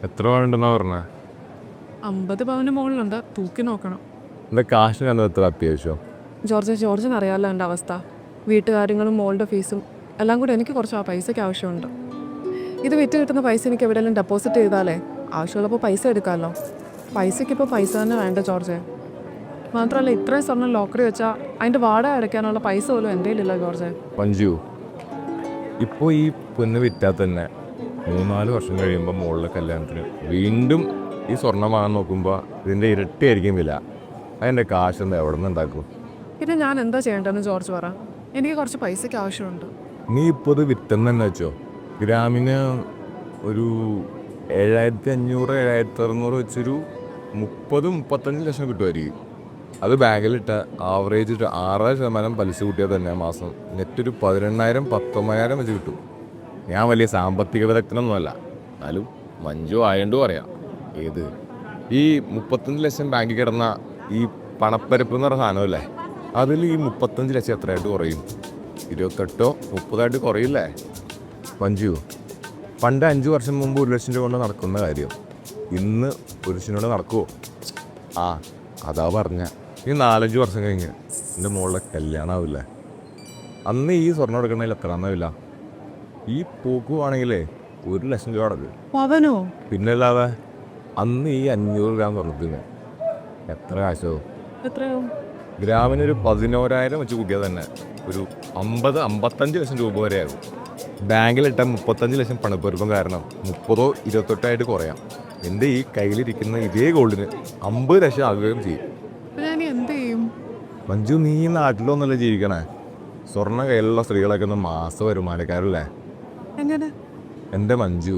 എത്ര പവനുണ്ടെന്നാ പറഞ്ഞേ? 50 പവന് മുകളിലുണ്ട്. തൂക്കി നോക്കണം. എൻ്റെ കാശിന് എത്ര അത്യാവശ്യം? ജോർജിന് അറിയാമല്ലോ എൻ്റെ അവസ്ഥ. വീട്ടുകാര്യങ്ങളും മോളുടെ ഫീസും എല്ലാം കൂടി എനിക്ക് കുറച്ച് ആ പൈസയ്ക്ക് ആവശ്യമുണ്ട്. ഇത് വിറ്റ് കിട്ടുന്ന പൈസ എനിക്ക് എവിടെയെങ്കിലും ഡെപ്പോസിറ്റ് ചെയ്താലേ ആവശ്യമുള്ളപ്പോൾ പൈസ എടുക്കാമല്ലോ. പൈസയ്ക്ക് ഇപ്പോൾ പൈസ തന്നെ വേണ്ട ജോർജെ. മാത്രമല്ല ഇത്രയും സ്വർണ്ണം ലോക്കറി വെച്ചാൽ അതിൻ്റെ വാടക അടയ്ക്കാനുള്ള പൈസ പോലും എൻ്റെ കയ്യിലില്ല ജോർജെ. മഞ്ജു, ഇപ്പോൾ ഈ പൊന്ന് വിറ്റാൽ തന്നെ 3-4 വർഷം കഴിയുമ്പോൾ മോളുടെ കല്യാണത്തിന് വീണ്ടും ഈ സ്വർണ്ണം വാങ്ങാൻ നോക്കുമ്പോൾ ഇതിൻ്റെ ഇരട്ടിയായിരിക്കും വില. അതിൻ്റെ കാശ് എന്താ എവിടെ നിന്ന് ഉണ്ടാക്കും? പിന്നെ ഞാൻ എന്താ ചെയ്യേണ്ടതെന്ന് ജോർജ് പറ. എനിക്ക് കുറച്ച് പൈസയ്ക്ക് ആവശ്യമുണ്ട്. നീ ഇപ്പോൾ ഇത് വിറ്റെന്ന് തന്നെ വെച്ചോ, ഗ്രാമിന് ഒരു 7500 7600 വെച്ചൊരു 30-35 ലക്ഷം കിട്ടുമായിരിക്കും. അത് ബാങ്കിലിട്ട ആവറേജ് ഒരു 6% പലിശ കൂട്ടിയാൽ തന്നെ മാസം നെറ്റ് ഒരു 18,000-19,000 വെച്ച് കിട്ടും. ഞാൻ വലിയ സാമ്പത്തിക വിദഗ്ധനൊന്നുമല്ല, എന്നാലും മഞ്ജു ആയതുകൊണ്ട് പറയാം. ഏത് ഈ 35 ലക്ഷം ബാങ്കിൽ കിടന്ന ഈ പണപ്പരപ്പ് എന്ന് പറഞ്ഞ സാധനമല്ലേ, അതിൽ ഈ 35 ലക്ഷം എത്രയായിട്ട് കുറയും? 28-30 കുറയില്ലേ മഞ്ജു? പണ്ട് 5 വർഷം മുമ്പ് 1 ലക്ഷം രൂപ കൊണ്ട് നടക്കുന്ന കാര്യം ഇന്ന് 1 ലക്ഷം കൊണ്ട് നടക്കുമോ? ആ അതാ പറഞ്ഞ ഈ 4-5 വർഷം കഴിഞ്ഞ് എൻ്റെ മോളുടെ കല്യാണമാവില്ലേ, അന്ന് ഈ സ്വർണ്ണം എടുക്കണമെങ്കിൽ എത്രയാണെന്നില്ല. ഈ പോക്കുവാണെങ്കിലേ 1 ലക്ഷം രൂപ അടക്ക്. പവനോ? പിന്നല്ലാതെ അന്ന് ഈ 500 ഗ്രാം സ്വർണ്ണത്തിന് എത്ര കാശോ? എത്രയാവും? ഗ്രാമിന് ഒരു 11,000 വെച്ച് കൂട്ടിയാൽ തന്നെ ഒരു 50-55 ലക്ഷം രൂപ വരെയാകും. ബാങ്കിലിട്ട 35 ലക്ഷം പണപ്പെരുപ്പം കാരണം 30-28 കുറയാം. എൻ്റെ ഈ കയ്യിലിരിക്കുന്ന ഇതേ ഗോൾഡിന് 50 ലക്ഷം ആകുകയും ചെയ്യും. ഞാൻ എന്ത് ചെയ്യും? മഞ്ജു, നീ നാട്ടിലൊന്നല്ലേ ജീവിക്കണേ? സ്വർണ്ണ കയ്യിലുള്ള സ്ത്രീകളൊക്കെ ഒന്ന് മാസ വരുമാനക്കാരല്ലേ? എങ്ങനെ? എൻ്റെ മഞ്ജു,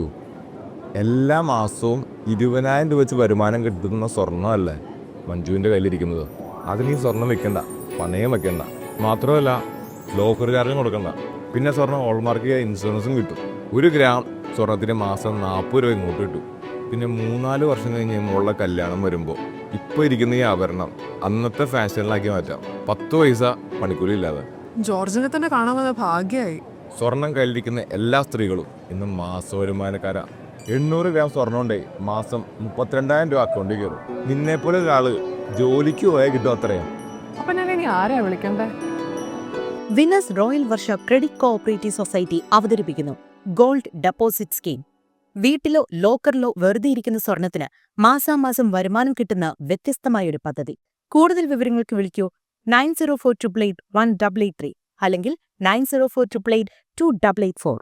എല്ലാ മാസവും 20,000 രൂപ വെച്ച് വരുമാനം കിട്ടുന്ന സ്വർണ്ണമല്ലേ മഞ്ജുവിൻ്റെ കയ്യിലിരിക്കുന്നത്. അതിന് ഈ സ്വർണം വെക്കണ്ട, പണയം വെക്കണ്ട, മാത്രമല്ല ലോക്കർ ചാർജും കൊടുക്കണ്ട. പിന്നെ സ്വർണ്ണം ഹോൾമാർക്ക് ഇൻഷുറൻസും കിട്ടും. 1 ഗ്രാം സ്വർണത്തിന് മാസം 40 രൂപ ഇങ്ങോട്ട് കിട്ടും. പിന്നെ 3-4 വർഷം കഴിഞ്ഞ് മോളുടെ കല്യാണം വരുമ്പോൾ ഇപ്പോൾ ഇരിക്കുന്ന ഈ ആഭരണം അന്നത്തെ ഫാഷനിലാക്കി മാറ്റാം, 10 പൈസ പണിക്കൂലി ഇല്ലാതെ. ജോർജിനെ തന്നെ കാണാൻ വന്ന ഭാഗ്യമായി. സ്വർണം കയ്യിലിരിക്കുന്ന എല്ലാ സ്ത്രീകളും ഇന്ന് മാസ വരുമാനക്കാരാ. 800 ഗ്രാം സ്വർണ്ണം ഉണ്ടേ മാസം 32,000 രൂപ അക്കൗണ്ടിൽ കയറും. നിന്നെപ്പോലെ ഒരാള് ജോലിക്ക് പോയാൽ കിട്ടും അത്രയും. അപ്പൊ ഞാൻ ഇനി ആരെയാ വിളിക്കണ്ടേ? വിനസ് റോയൽ വർഷ ക്രെഡിറ്റ് കോഓപ്പറേറ്റീവ് സൊസൈറ്റി അവതരിപ്പിക്കുന്നു ഗോൾഡ് ഡെപ്പോസിറ്റ് സ്കീം. വീട്ടിലോ ലോക്കറിലോ വെറുതെ ഇരിക്കുന്ന സ്വർണത്തിന് മാസാമാസം വരുമാനം കിട്ടുന്ന വ്യത്യസ്തമായൊരു പദ്ധതി. കൂടുതൽ വിവരങ്ങൾക്ക് വിളിക്കൂ 904888 188 അല്ലെങ്കിൽ 904888 2884.